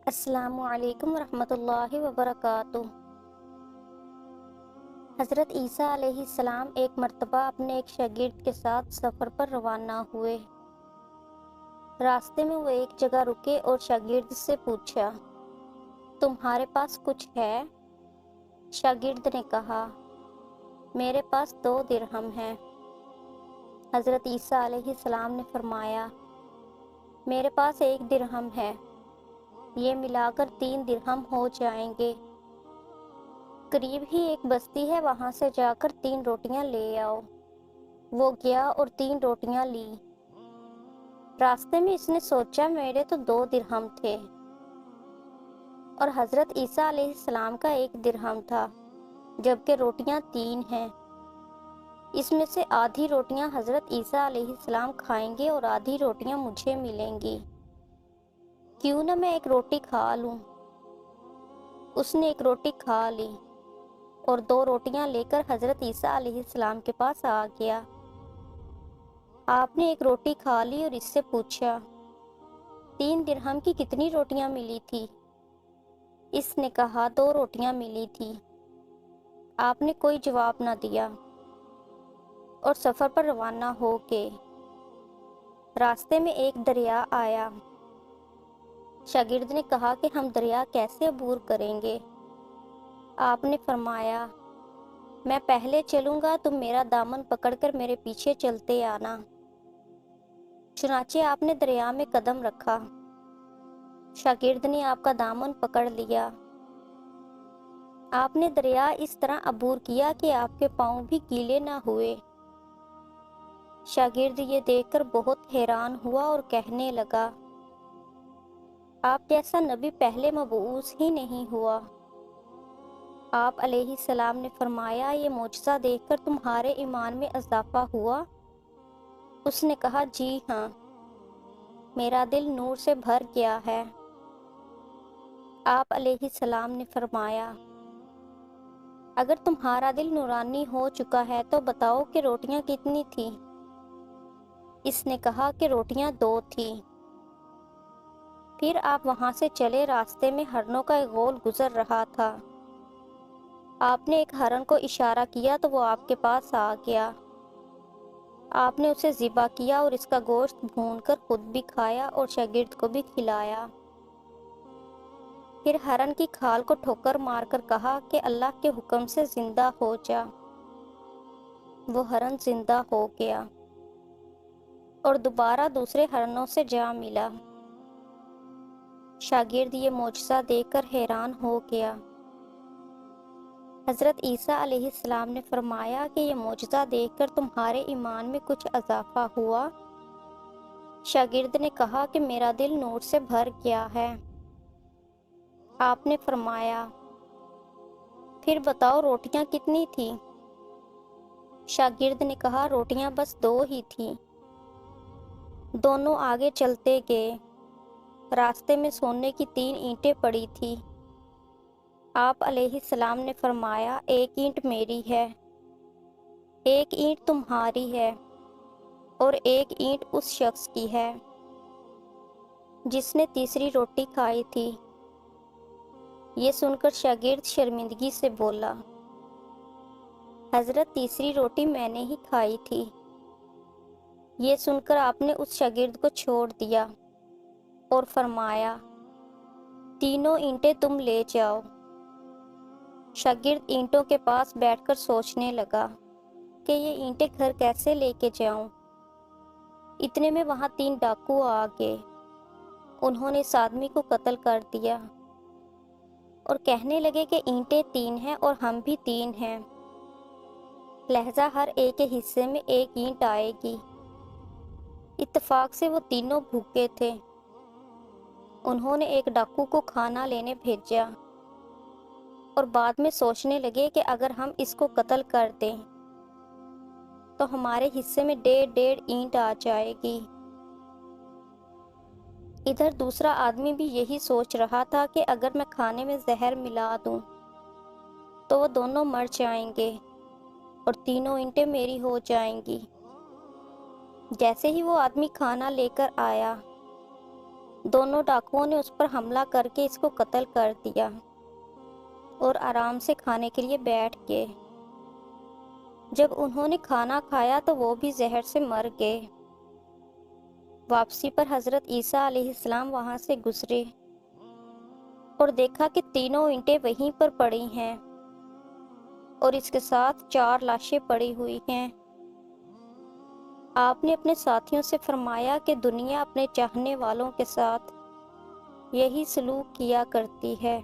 السلام علیکم ورحمۃ اللہ وبرکاتہ۔ حضرت عیسیٰ علیہ السلام ایک مرتبہ اپنے ایک شاگرد کے ساتھ سفر پر روانہ ہوئے۔ راستے میں وہ ایک جگہ رکے اور شاگرد سے پوچھا، تمہارے پاس کچھ ہے؟ شاگرد نے کہا، میرے پاس 2 درہم ہیں۔ حضرت عیسیٰ علیہ السلام نے فرمایا، میرے پاس 1 درہم ہے، یہ ملا کر 3 درہم ہو جائیں گے۔ قریب ہی ایک بستی ہے، وہاں سے جا کر 3 روٹیاں لے آؤ۔ وہ گیا اور 3 روٹیاں لی۔ راستے میں اس نے سوچا، میرے تو 2 درہم تھے اور حضرت عیسیٰ علیہ السلام کا 1 درہم تھا، جبکہ روٹیاں 3 ہیں۔ اس میں سے آدھی روٹیاں حضرت عیسیٰ علیہ السلام کھائیں گے اور آدھی روٹیاں مجھے ملیں گی، کیوں نہ میں 1 روٹی کھا لوں؟ اس نے 1 روٹی کھا لی اور 2 روٹیاں لے کر حضرت عیسیٰ علیہ السلام کے پاس آ گیا۔ آپ نے 1 روٹی کھا لی اور اس سے پوچھا، 3 درہم کی کتنی روٹیاں ملی تھی؟ اس نے کہا، 2 روٹیاں ملی تھی۔ آپ نے کوئی جواب نہ دیا اور سفر پر روانہ ہو گئے۔ راستے میں ایک دریا آیا۔ شاگرد نے کہا کہ ہم دریا کیسے عبور کریں گے؟ آپ نے فرمایا، میں پہلے چلوں گا، تم میرا دامن پکڑ کر میرے پیچھے چلتے آنا۔ چنانچہ آپ نے دریا میں قدم رکھا۔ شاگرد نے آپ کا دامن پکڑ لیا۔ آپ نے دریا اس طرح عبور کیا کہ آپ کے پاؤں بھی گیلے نہ ہوئے۔ شاگرد یہ دیکھ کر بہت حیران ہوا اور کہنے لگا، آپ جیسا نبی پہلے مبعوث ہی نہیں ہوا۔ آپ علیہ السلام نے فرمایا، یہ معجزہ دیکھ کر تمہارے ایمان میں اضافہ ہوا؟ اس نے کہا، جی ہاں، میرا دل نور سے بھر گیا ہے۔ آپ علیہ السلام نے فرمایا، اگر تمہارا دل نورانی ہو چکا ہے تو بتاؤ کہ روٹیاں کتنی تھیں؟ اس نے کہا کہ روٹیاں 2 تھیں۔ پھر آپ وہاں سے چلے۔ راستے میں ہرنوں کا ایک غول گزر رہا تھا۔ آپ نے ایک ہرن کو اشارہ کیا تو وہ آپ کے پاس آ گیا۔ آپ نے اسے ذبح کیا اور اس کا گوشت بھون کر خود بھی کھایا اور شاگرد کو بھی کھلایا۔ پھر ہرن کی کھال کو ٹھوکر مار کر کہا کہ اللہ کے حکم سے زندہ ہو جا۔ وہ ہرن زندہ ہو گیا اور دوبارہ دوسرے ہرنوں سے جا ملا۔ شاگرد یہ معجزہ دیکھ کر حیران ہو گیا۔ حضرت عیسیٰ علیہ السلام نے فرمایا کہ یہ معجزہ دیکھ کر تمہارے ایمان میں کچھ اضافہ ہوا؟ شاگرد نے کہا کہ میرا دل نور سے بھر گیا ہے۔ آپ نے فرمایا، پھر بتاؤ روٹیاں کتنی تھیں؟ شاگرد نے کہا، روٹیاں بس 2 ہی تھیں۔ دونوں آگے چلتے گئے۔ راستے میں سونے کی 3 اینٹیں پڑی تھی۔ آپ علیہ السلام نے فرمایا، 1 اینٹ میری ہے، 1 اینٹ تمہاری ہے اور 1 اینٹ اس شخص کی ہے جس نے تیسری روٹی کھائی تھی۔ یہ سن کر شاگرد شرمندگی سے بولا، حضرت تیسری روٹی میں نے ہی کھائی تھی۔ یہ سن کر آپ نے اس شاگرد کو چھوڑ دیا اور فرمایا، تینوں اینٹیں تم لے جاؤ۔ شاگرد اینٹوں کے پاس بیٹھ کر سوچنے لگا کہ یہ اینٹیں گھر کیسے لے کے جاؤں۔ اتنے میں وہاں 3 ڈاکو آ گئے۔ انہوں نے اس آدمی کو قتل کر دیا اور کہنے لگے کہ اینٹیں 3 ہیں اور ہم بھی 3 ہیں، لہذا ہر ایک کے حصے میں 1 اینٹ آئے گی۔ اتفاق سے وہ تینوں بھوکے تھے۔ انہوں نے ایک ڈاکو کو کھانا لینے بھیجا اور بعد میں سوچنے لگے کہ اگر ہم اس کو قتل کر دیں تو ہمارے حصے میں 1.5 اینٹ آ جائے گی۔ ادھر دوسرا آدمی بھی یہی سوچ رہا تھا کہ اگر میں کھانے میں زہر ملا دوں تو وہ دونوں مر جائیں گے اور تینوں اینٹیں میری ہو جائیں گی۔ جیسے ہی وہ آدمی کھانا لے کر آیا، دونوں ڈاکوؤں نے اس پر حملہ کر کے اس کو قتل کر دیا اور آرام سے کھانے کے لیے بیٹھ گئے۔ جب انہوں نے کھانا کھایا تو وہ بھی زہر سے مر گئے۔ واپسی پر حضرت عیسیٰ علیہ السلام وہاں سے گزرے اور دیکھا کہ تینوں اینٹیں وہیں پر پڑی ہیں اور اس کے ساتھ 4 لاشیں پڑی ہوئی ہیں۔ آپ نے اپنے ساتھیوں سے فرمایا کہ دنیا اپنے چاہنے والوں کے ساتھ یہی سلوک کیا کرتی ہے۔